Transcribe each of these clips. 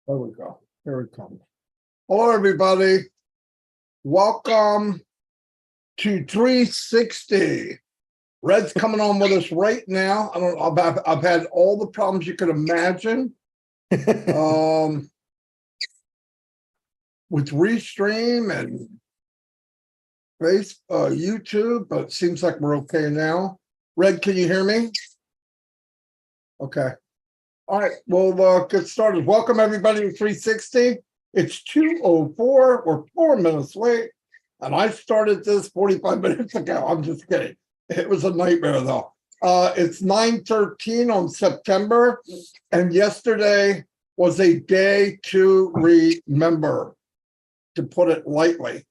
There we go. Here it comes. Hello, everybody. Welcome to 360. Red's coming on with us right now. I've had all the problems you could imagine. With Restream and YouTube, but it seems like we're okay now. Red, can you hear me? Okay. All right, we'll get started. Welcome everybody to 360. It's 2:04. We're 4 minutes late, and I started this 45 minutes ago. I'm just kidding. It was a nightmare though. It's 9/13 on September, and yesterday was a day to remember, to put it lightly.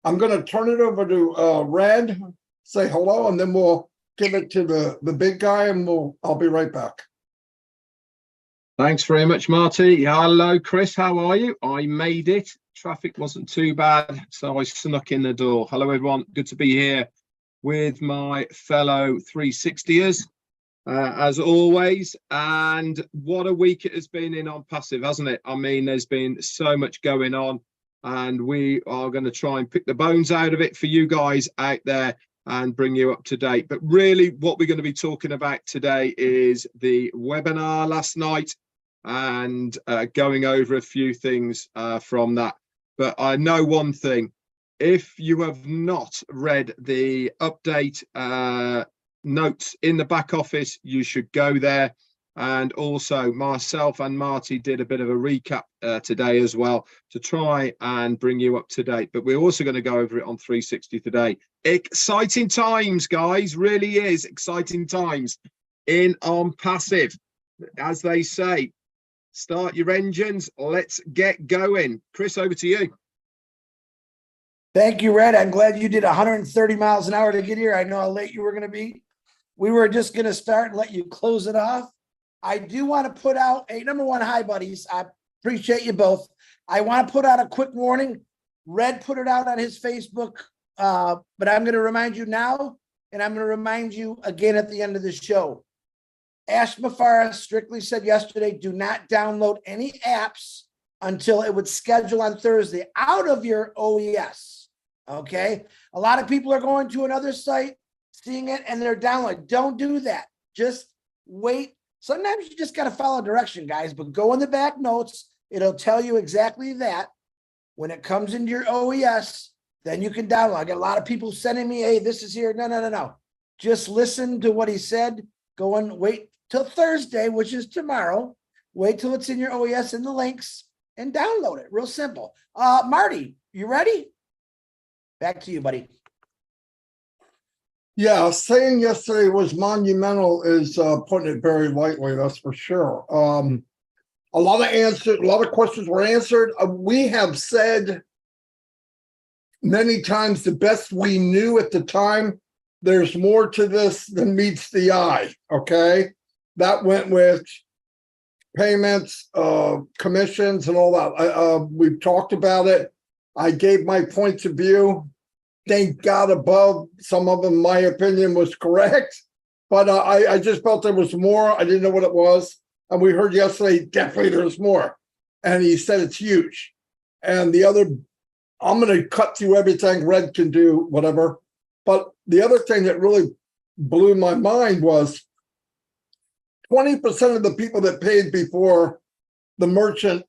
I'm going to turn it over to Red, say hello, and then we'll give it to the big guy, and I'll be right back. Thanks very much, Marty. Hello, Chris. How are you? I made it. Traffic wasn't too bad, so I snuck in the door. Hello, everyone. Good to be here with my fellow 360ers, as always. And what a week it has been in on Passive, hasn't it? I mean, there's been so much going on, and we are going to try and pick the bones out of it for you guys out there and bring you up to date. But really, what we're going to be talking about today is the webinar last night, and going over a few things from that. But I know one thing: if you have not read the update notes in the back office, you should go there. And also myself and Marty did a bit of a recap today as well, to try and bring you up to date. But we're also going to go over it on 360 today. Exciting times, guys, really is exciting times in on Passive, as they say. Start your engines. Let's get going. Chris, over to you. Thank you, Red. I'm glad you did 130 miles an hour to get here. I know how late you were going to be. We were just going to start and let you close it off. I do want to put out a number one. Hi, buddies. I appreciate you both. I want to put out a quick warning. Red put it out on his Facebook, but I'm going to remind you now, and I'm going to remind you again at the end of the show. Ash Mafara strictly said yesterday, do not download any apps until it would schedule on Thursday out of your OES. Okay. A lot of people are going to another site, seeing it, and they're downloading. Don't do that. Just wait. Sometimes you just got to follow direction, guys, but go in the back notes. It'll tell you exactly that. When it comes into your OES, then you can download. I got a lot of people sending me, hey, this is here. No. Just listen to what he said. Go and wait till Thursday, which is tomorrow. Wait till it's in your OES and the links and download it. Real simple. Marty, you ready? Back to you, buddy. Yeah, saying yesterday was monumental is putting it very lightly, that's for sure. A lot of questions were answered. We have said many times the best we knew at the time. There's more to this than meets the eye, okay? That went with payments, commissions, and all that. We've talked about it. I gave my points of view. Thank God above. Some of them, my opinion, was correct. But I just felt there was more. I didn't know what it was. And we heard yesterday, definitely there's more. And he said it's huge. And the other, I'm going to cut through everything. Red can do whatever. But the other thing that really blew my mind was 20% of the people that paid before the merchant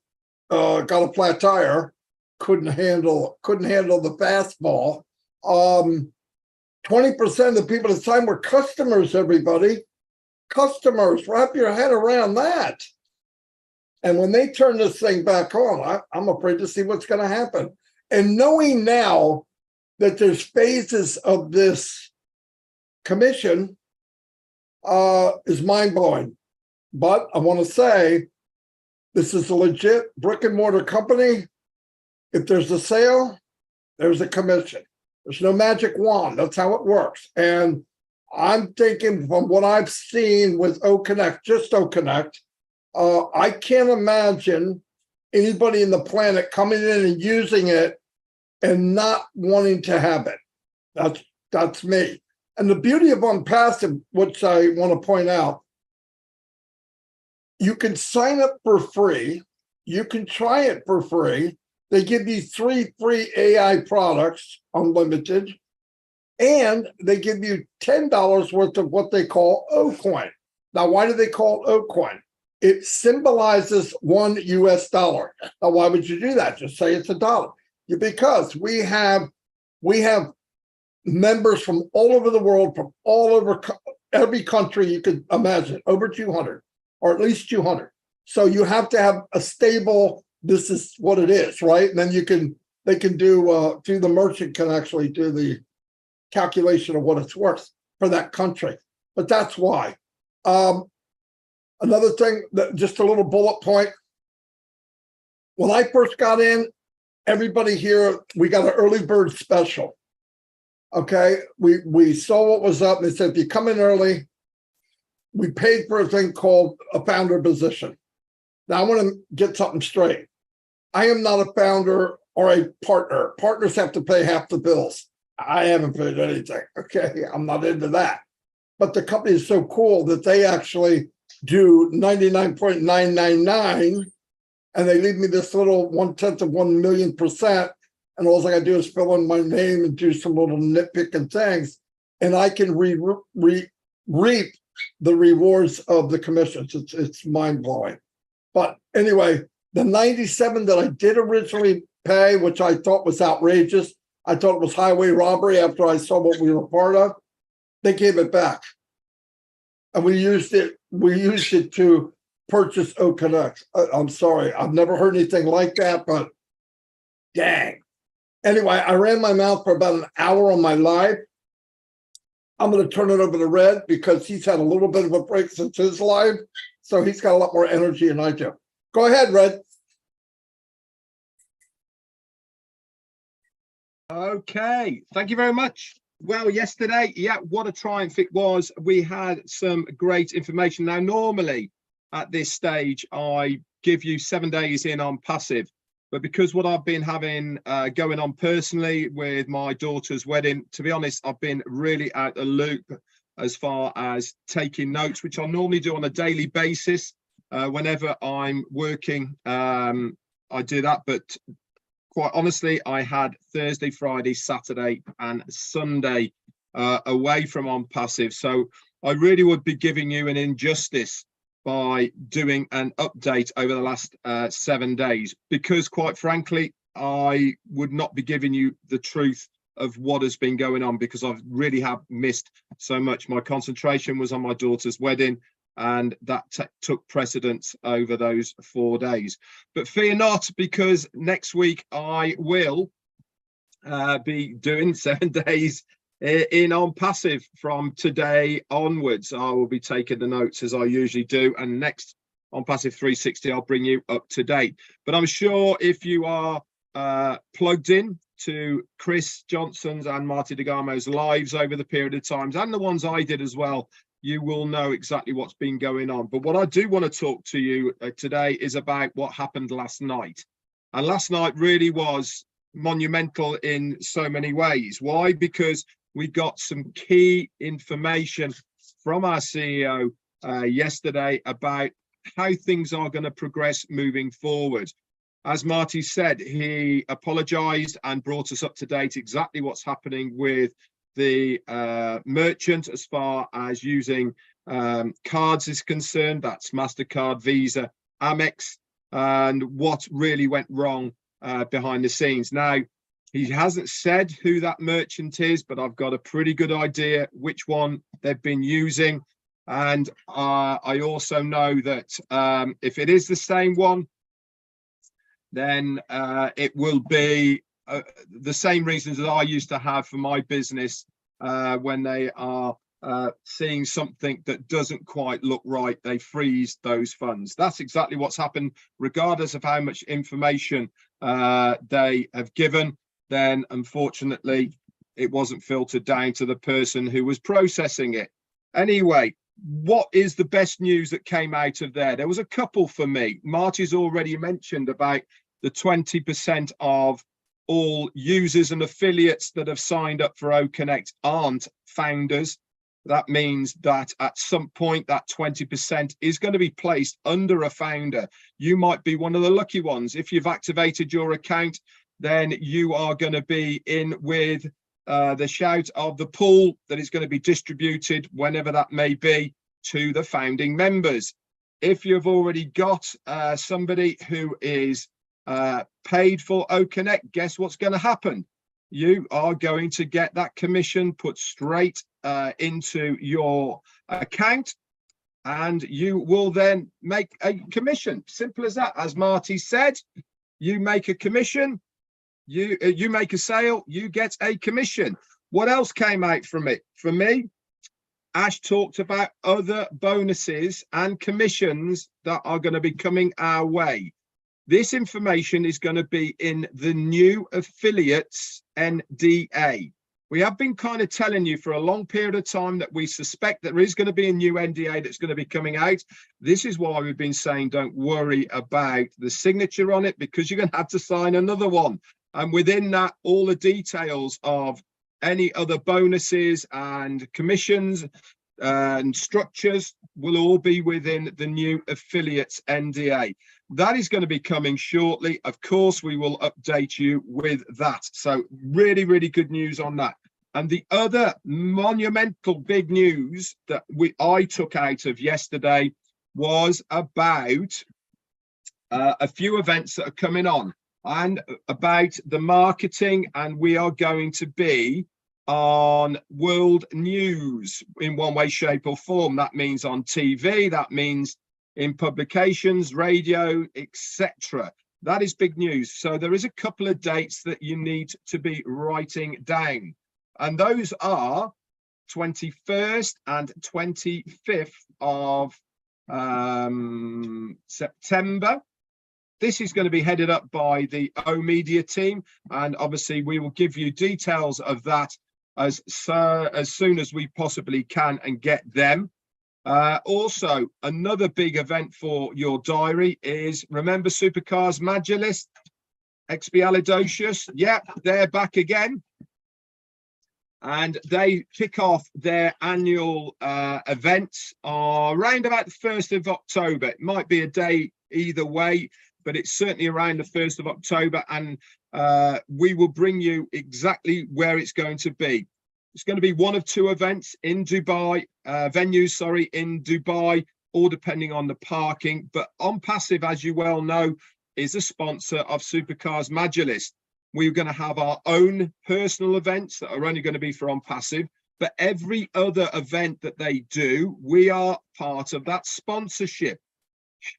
got a flat tire couldn't handle the fastball. 20% of the people at the time were customers, everybody. Customers, wrap your head around that. And when they turn this thing back on, I'm afraid to see what's going to happen. And knowing now that there's phases of this commission is mind-blowing. But I want to say this is a legit brick and mortar company. If there's a sale, there's a commission. There's no magic wand. That's how it works. And I'm thinking from what I've seen with OConnect, just OConnect, I can't imagine anybody in the planet coming in and using it and not wanting to have it. That's me. And the beauty of OnPassive, which I want to point out, you can sign up for free You can try it for free. They give you 3 free AI products, unlimited, and they give you $10 worth of what they call O-coin. Now, why do they call it O-coin? It symbolizes $1 US. Now, why would you do that? Just say it's a dollar. Because we have members from all over the world, from all over every country you could imagine, over 200, or at least 200. So you have to have a stable, this is what it is, right? And then they can do the merchant can actually do the calculation of what it's worth for that country. But that's why. Another thing, just a little bullet point. When I first got in, everybody here, we got an early bird special. Okay, we saw what was up. They said, if you come in early, we paid for a thing called a founder position. Now, I want to get something straight. I am not a founder or a partner. Partners have to pay half the bills. I haven't paid anything. Okay, I'm not into that. But the company is so cool that they actually do 99.999, and they leave me this little 1/10 of 1 million %. And all I got to do is fill in my name and do some little nitpicking things, and I can reap the rewards of the commissions. It's mind blowing. But anyway, the 97 that I did originally pay, which I thought was outrageous, I thought it was highway robbery after I saw what we were part of, they gave it back, and we used it. We used it to purchase OConnect. I'm sorry, I've never heard anything like that, but dang. Anyway, I ran my mouth for about an hour on my live. I'm going to turn it over to Red because he's had a little bit of a break since his live. So he's got a lot more energy than I do. Go ahead, Red. Okay, thank you very much. Well, yesterday, yeah, what a triumph it was. We had some great information. Now, normally at this stage, I give you 7 days in on passive. But because what I've been having going on personally with my daughter's wedding, to be honest, I've been really out the loop as far as taking notes, which I normally do on a daily basis. Whenever I'm working, I do that. But quite honestly, I had Thursday, Friday, Saturday and Sunday away from on passive. So I really would be giving you an injustice by doing an update over the last 7 days, because quite frankly, I would not be giving you the truth of what has been going on, because I really have missed so much. My concentration was on my daughter's wedding, and that took precedence over those 4 days. But fear not, because next week I will be doing 7 days in on passive from today onwards. I will be taking the notes as I usually do, and next on passive 360 I'll bring you up to date. But I'm sure if you are plugged in to Chris Johnson's and Marty DeGamo's lives over the period of times, and the ones I did as well, you will know exactly what's been going on. But what I do want to talk to you today is about what happened last night. And last night really was monumental in so many ways. Why? Because we got some key information from our CEO yesterday about how things are going to progress moving forward. As Marty said, he apologized and brought us up to date exactly what's happening with the merchant as far as using cards is concerned. That's MasterCard, Visa, Amex, and what really went wrong behind the scenes. Now, he hasn't said who that merchant is, but I've got a pretty good idea which one they've been using. And I also know that if it is the same one, then it will be the same reasons that I used to have for my business when they are seeing something that doesn't quite look right, they freeze those funds. That's exactly what's happened, regardless of how much information they have given. Then unfortunately it wasn't filtered down to the person who was processing it. Anyway, what is the best news that came out of there? There was a couple for me. Marty's already mentioned about the 20% of all users and affiliates that have signed up for OConnect aren't founders. That means that at some point that 20% is going to be placed under a founder. You might be one of the lucky ones. If you've activated your account, then you are going to be in with the shout of the pool that is going to be distributed whenever that may be to the founding members. If you've already got somebody who is paid for OConnect, guess what's going to happen? You are going to get that commission put straight into your account, and you will then make a commission. Simple as that. As Marty said, you make a commission, you make a sale, you get a commission. What else came out from it? For me, Ash talked about other bonuses and commissions that are going to be coming our way. This information is going to be in the new affiliates NDA. We have been kind of telling you for a long period of time that we suspect there is going to be a new NDA that's going to be coming out. This is why we've been saying don't worry about the signature on it, because you're going to have to sign another one. And within that, all the details of any other bonuses and commissions and structures will all be within the new affiliates NDA. That is going to be coming shortly. Of course, we will update you with that. So really, really good news on that. And the other monumental big news that I took out of yesterday was about a few events that are coming on and about the marketing. And we are going to be on world news in one way, shape or form. That means on TV, that means in publications, radio, etc. That is big news. So there is a couple of dates that you need to be writing down. And those are 21st and 25th of September. This is going to be headed up by the O Media team. And obviously we will give you details of that as soon as we possibly can and get them. Also, another big event for your diary is, remember Supercars Magilist, Expialidocious? Yeah, they're back again. And they kick off their annual events around about the 1st of October. It might be a day either way, but it's certainly around the 1st of October. And we will bring you exactly where it's going to be. It's going to be one of two events in Dubai, venues, in Dubai, all depending on the parking. But On Passive, as you well know, is a sponsor of Supercars Magilist. We're going to have our own personal events that are only going to be for On Passive. But every other event that they do, we are part of that sponsorship.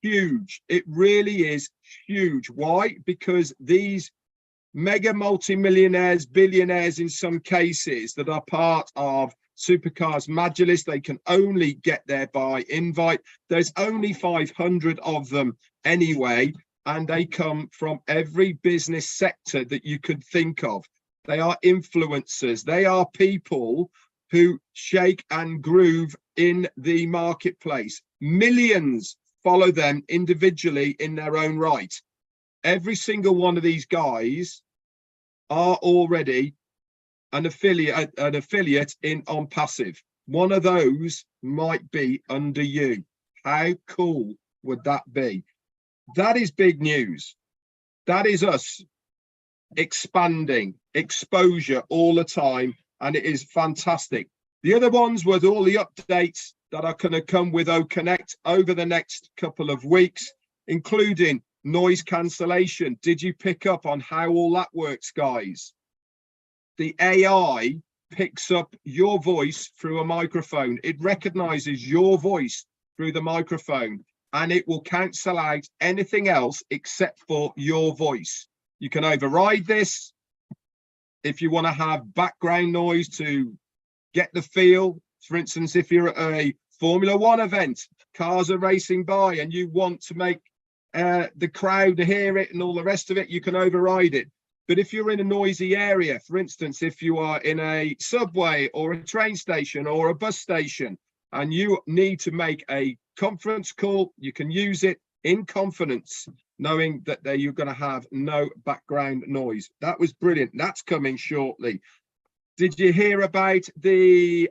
Huge. It really is huge. Why? Because these mega multimillionaires, billionaires in some cases that are part of Supercars Magilist, they can only get there by invite. There's only 500 of them anyway, and they come from every business sector that you could think of. They are influencers. They are people who shake and groove in the marketplace. Millions follow them individually in their own right. Every single one of these guys are already an affiliate in On Passive. One of those might be under you. How cool would that be? That is big news. That is us expanding exposure all the time, and it is fantastic. The other ones was all the updates that are going to come with OConnect over the next couple of weeks, including noise cancellation. Did you pick up on how all that works, guys? The AI picks up your voice through a microphone. It recognizes your voice through the microphone, and it will cancel out anything else except for your voice. You can override this if you want to have background noise to get the feel. For instance, if you're at a Formula One event, cars are racing by and you want to make the crowd hear it and all the rest of it, you can override it. But if you're in a noisy area, for instance, if you are in a subway or a train station or a bus station and you need to make a conference call, you can use it in confidence, knowing that you're going to have no background noise. That was brilliant. That's coming shortly. Did you hear about the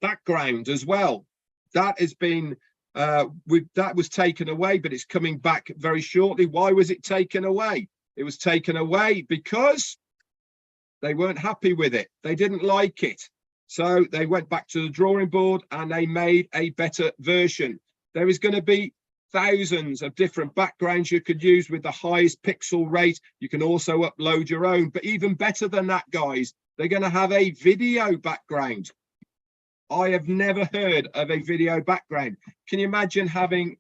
background as well. That has been that was taken away, but it's coming back very shortly. Why was it taken away? It was taken away because they weren't happy with it. They didn't like it. So they went back to the drawing board and they made a better version. There is going to be thousands of different backgrounds you could use with the highest pixel rate. You can also upload your own, but even better than that, guys, they're going to have a video background. I have never heard of a video background. Can you imagine having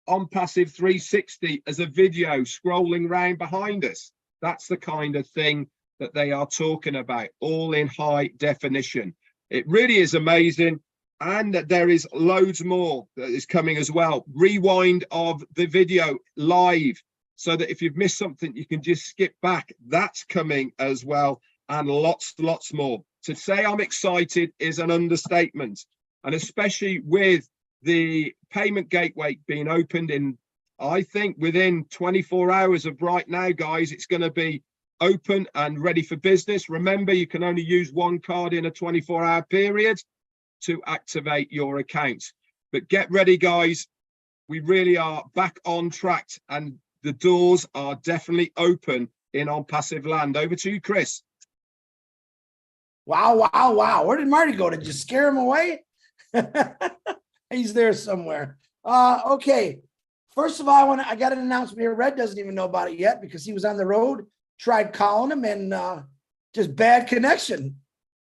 OnPassive 360 as a video scrolling around behind us? That's the kind of thing that they are talking about, all in high definition. It really is amazing. And there is loads more that is coming as well. Rewind of the video live, so that if you've missed something, you can just skip back. That's coming as well. And lots more. To say I'm excited is an understatement. And especially with the payment gateway being opened in, I think, within 24 hours of right now, guys, it's going to be open and ready for business. Remember, you can only use one card in a 24-hour period to activate your account. But get ready, guys. We really are back on track, and the doors are definitely open in OnPassive land. Over to you, Chris. Wow. Where did Marty go? Did you scare him away? He's there somewhere. Okay. First of all, I got an announcement here. Red doesn't even know about it yet because he was on the road. Tried calling him and just bad connection.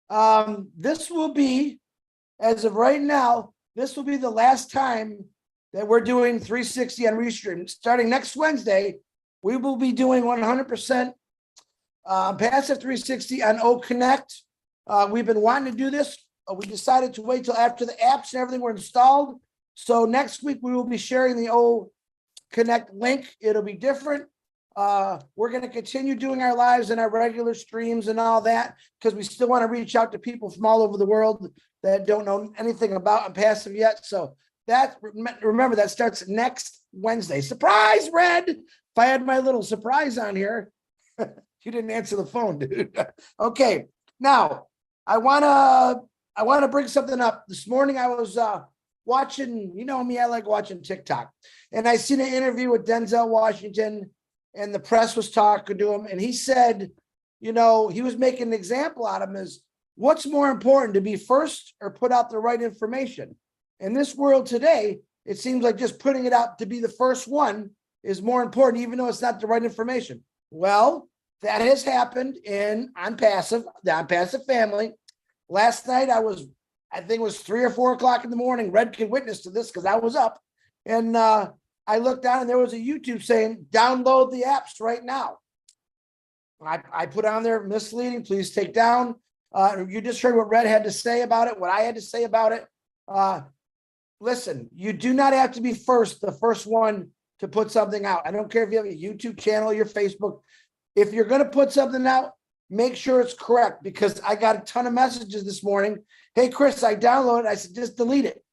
This will be, as of right now, this will be the last time that we're doing 360 on Restream. Starting next Wednesday, we will be doing 100% passive 360 on O Connect. We've been wanting to do this. We decided to wait till after the apps and everything were installed. So next week we will be sharing the O Connect link. It'll be different. We're going to continue doing our lives and our regular streams and all that because we still want to reach out to people from all over the world that don't know anything about OnPassive yet. So that, remember, that starts next Wednesday. Surprise, Red! If I had my little surprise on here, you didn't answer the phone, dude. Okay, now I want to bring something up. This morning I was watching, you know me, I like watching TikTok, and I seen an interview with Denzel Washington. And the press was talking to him, and he said, you know, he was making an example out of him as what's more important, to be first or put out the right information? In this world today, it seems like just putting it out to be the first one is more important, even though it's not the right information. Well, that has happened in OnPassive, the OnPassive family. Last night, I think it was 3 or 4 o'clock in the morning. Red can witness to this because I was up. And I looked down and there was a YouTube saying, download the apps right now. I put on there, misleading, please take down. You just heard what Red had to say about it, what I had to say about it. Listen, you do not have to be the first one to put something out. I don't care if you have a YouTube channel, your Facebook. If you're going to put something out, make sure it's correct, because I got a ton of messages this morning. Hey, Chris, I downloaded it. I said, just delete it.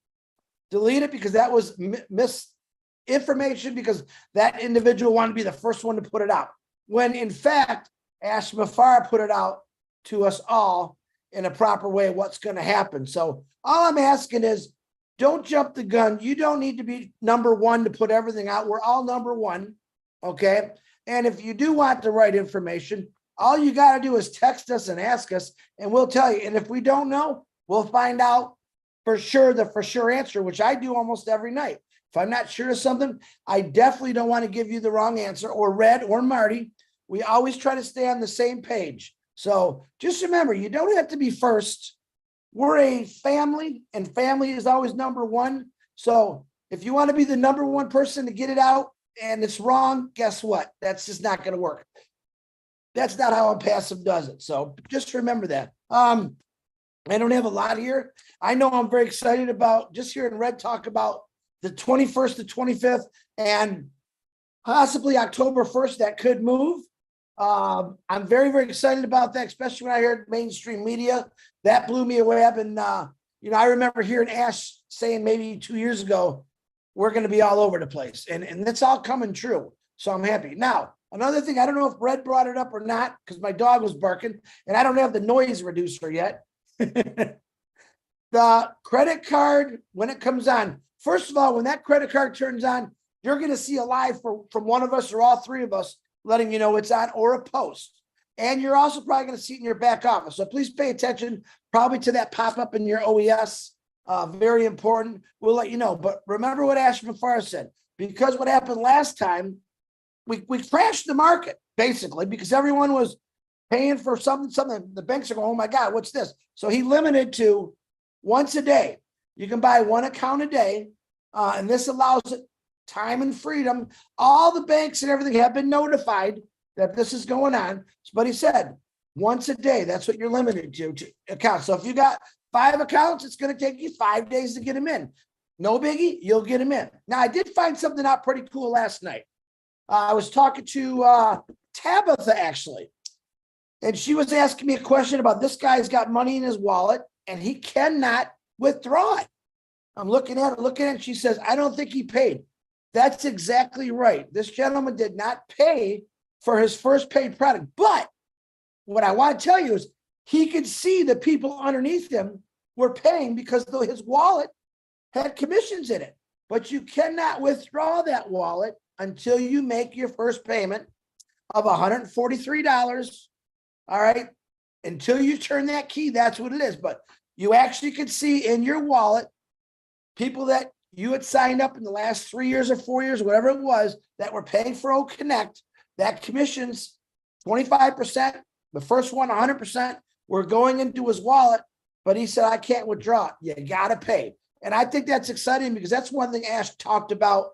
Delete it, because that was misinformation, because that individual wanted to be the first one to put it out. When in fact, Ash Mafar put it out to us all in a proper way, what's going to happen. So all I'm asking is, don't jump the gun. You don't need to be number one to put everything out. We're all number one. Okay. And if you do want the right information, all you got to do is text us and ask us, and we'll tell you. And if we don't know, we'll find out for sure, the for sure answer, which I do almost every night. If I'm not sure of something, I definitely don't want to give you the wrong answer, or Red or Marty. We always try to stay on the same page. So just remember, you don't have to be first. We're a family, and family is always number one. So if you want to be the number one person to get it out and it's wrong, guess what? That's just not going to work. That's not how OnPassive does it. So just remember that. I don't have a lot here. I know I'm very excited about just hearing Red talk about the 21st to 25th and possibly October 1st. That could move. I'm very, very excited about that, especially when I heard mainstream media. That blew me away. I remember hearing Ash saying maybe 2 years ago, we're going to be all over the place. And that's all coming true. So I'm happy. Now, another thing, I don't know if Red brought it up or not, because my dog was barking, and I don't have the noise reducer yet. The credit card, when it comes on, first of all, when that credit card turns on, you're going to see a live from one of us or all three of us letting you know it's on, or a post. And you're also probably going to see it in your back office. So please pay attention probably to that pop-up in your OES. Very important. We'll let you know. But remember what Ashton Farr said, because what happened last time, we crashed the market basically because everyone was paying for something. The banks are going, oh my God, what's this? So he limited to once a day. You can buy one account a day. And this allows it time and freedom. All the banks and everything have been notified that this is going on. But he said once a day, that's what you're limited to accounts. So if you got 5 accounts, it's going to take you 5 days to get them in. No biggie, you'll get them in. Now, I did find something out pretty cool last night. I was talking to Tabitha, actually, and she was asking me a question about this guy's got money in his wallet, and he cannot withdraw it. I'm looking at it, and she says, I don't think he paid. That's exactly right. This gentleman did not pay for his first paid product. But what I want to tell you is he could see the people underneath him were paying because his wallet had commissions in it. But you cannot withdraw that wallet until you make your first payment of $143. All right. Until you turn that key, that's what it is. But you actually could see in your wallet people that you had signed up in the last 3 years or 4 years, whatever it was, that were paying for O Connect. That commissions 25%. The first one, 100%, were going into his wallet. But he said, I can't withdraw. You got to pay. And I think that's exciting because that's one thing Ash talked about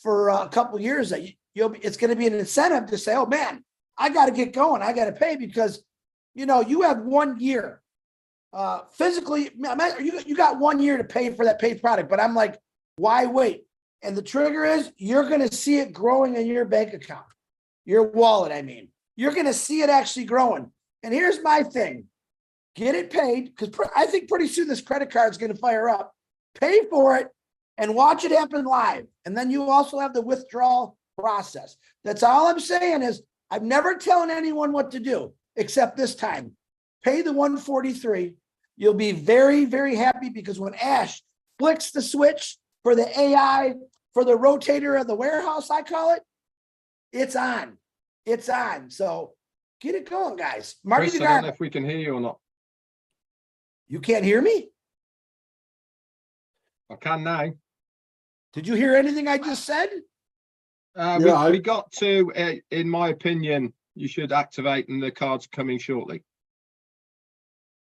for a couple of years, that it's going to be an incentive to say, oh man, I got to get going. I got to pay because, you have 1 year physically. You got 1 year to pay for that paid product. But I'm like, why wait? And the trigger is you're going to see it growing in your bank account, your wallet. I mean, you're going to see it actually growing. And here's my thing. Get it paid, because I think pretty soon this credit card is going to fire up. Pay for it and watch it happen live. And then you also have the withdrawal process. That's all I'm saying is I'm never telling anyone what to do, except this time. Pay the $143. You'll be very, very happy because when Ash flicks the switch for the AI, for the rotator of the warehouse, I call it, it's on. It's on. So get it going, guys. Chris, I don't know if we can hear you or not. You can't hear me? I can now. Did you hear anything I just said? We got to, in my opinion, you should activate and the card's coming shortly.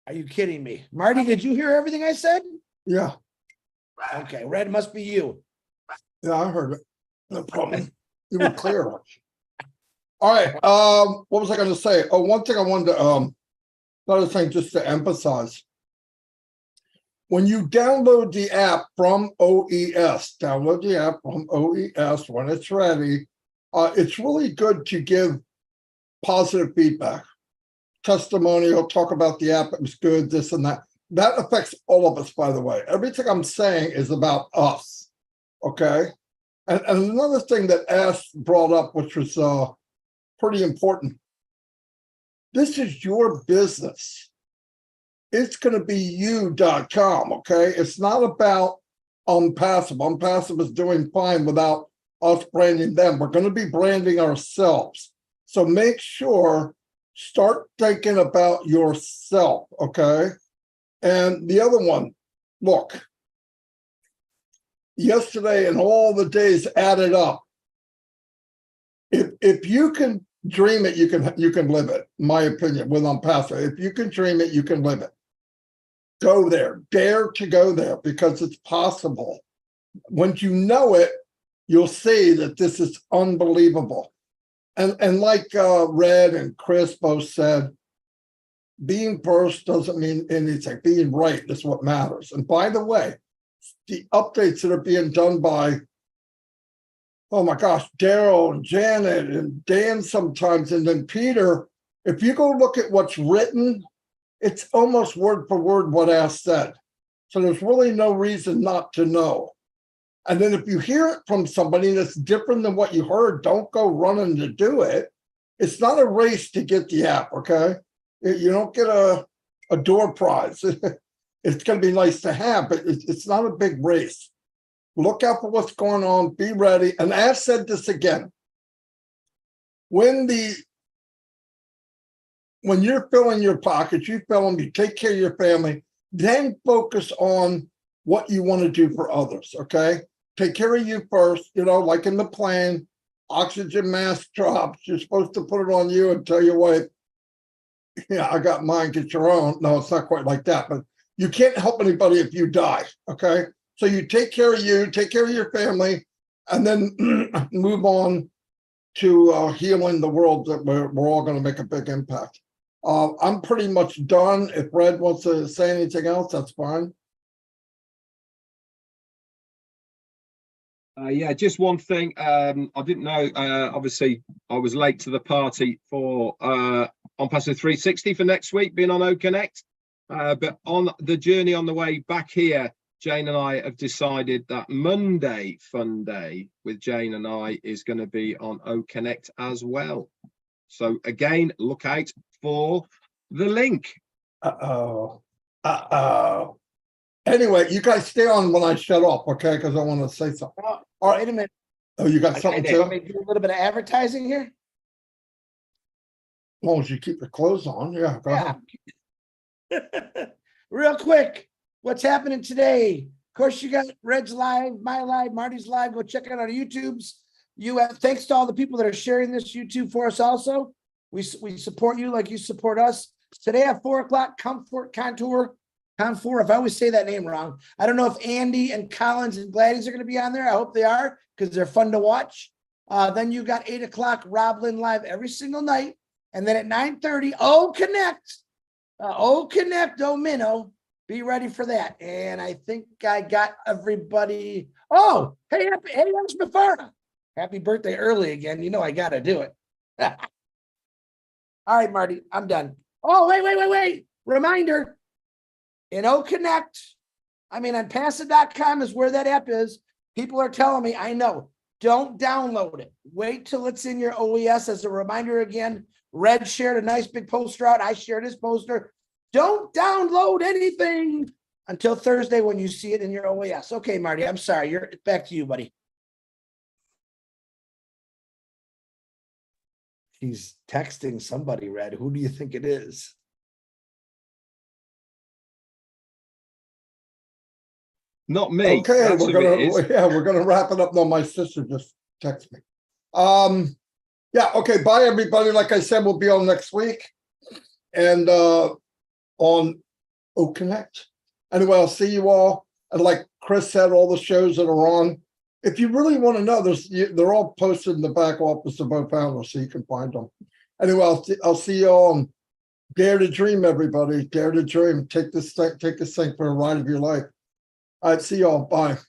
Are you kidding me? Marty, did you hear everything I said? Yeah. Okay, Red must be you. Yeah, I heard it. No problem. You were clear. All right. What was I going to say? Oh, one thing I wanted to, another thing just to emphasize. When you download the app from OES, download the app from OES when it's ready. It's really good to give positive feedback. Testimonial, talk about the app, it was good, this and that. That affects all of us, by the way. Everything I'm saying is about us, okay? And another thing that Ash brought up, which was pretty important. This is your business. It's going to be you.com, okay? It's not about Unpassive. Unpassive is doing fine without us branding them. We're going to be branding ourselves. So make sure, start thinking about yourself, okay? And the other one, look, yesterday and all the days added up. If you can dream it, you can live it, in my opinion, with Unpassive. If you can dream it, you can live it. Go there, dare to go there because it's possible. Once you know it, you'll see that this is unbelievable. And like Red and Chris both said, being first doesn't mean anything. Being right is what matters. And by the way, the updates that are being done by, oh my gosh, Daryl and Janet and Dan sometimes, and then Peter, if you go look at what's written, it's almost word for word what Ash said. So there's really no reason not to know. And then if you hear it from somebody that's different than what you heard, don't go running to do it. It's not a race to get the app, okay? You don't get a door prize. it's going to be nice to have, but it's not a big race. Look out for what's going on. Be ready. And I've said this again. When you're filling your pockets, you fill them, you take care of your family, then focus on what you want to do for others, okay? Take care of you first, like in the plane, oxygen mask drops, you're supposed to put it on you and tell your wife, yeah, I got mine, get your own. No, it's not quite like that, but you can't help anybody if you die, okay? So you take care of you, take care of your family, and then move on to healing the world that we're all going to make a big impact. I'm pretty much done. If Red wants to say anything else, that's fine. Yeah, just one thing. I didn't know. Obviously, I was late to the party for on Paso 360 for next week, being on O Connect. But on the journey on the way back here, Jane and I have decided that Monday Fun Day with Jane and I is going to be on O Connect as well. So again, look out for the link. Anyway, you guys stay on when I shut off, okay? Because I want to say something. Oh, wait a minute. Oh, you got something Let me too? do a little bit of advertising here. As long as you keep your clothes on, yeah. Go ahead. Real quick, what's happening today? Of course, you got Red's live, my live, Marty's live. Go check out our YouTubes. Thanks to all the people that are sharing this YouTube for us. Also, we support you like you support us. Today at 4:00, Contour. If I always say that name wrong, I don't know if Andy and Collins and Gladys are going to be on there. I hope they are because they're fun to watch. Then you got 8:00 Roblin live every single night, and then at 9:30, Connect, Minnow. Be ready for that. And I think I got everybody. Oh, hey, that's Mafara. Happy birthday early again. I got to do it. All right, Marty, I'm done. Oh, wait. Reminder, in O Connect, on Passa.com is where that app is. People are telling me, I know, don't download it. Wait till it's in your OES. As a reminder again, Red shared a nice big poster out. I shared his poster. Don't download anything until Thursday when you see it in your OES. Okay, Marty, I'm sorry. You're back to you, buddy. He's texting somebody, Red. Who do you think it is? Not me. Okay, That's we're gonna wrap it up. No, my sister just texted me. Yeah, okay, bye everybody. Like I said, we'll be on next week. And on O Connect. Anyway, I'll see you all. And like Chris said, all the shows that are on. If you really want to know, they're all posted in the back office of both founders, so you can find them. Anyway, I'll see you all. And dare to dream, everybody. Dare to dream. Take this thing for a ride of your life. All right, see y'all. Bye.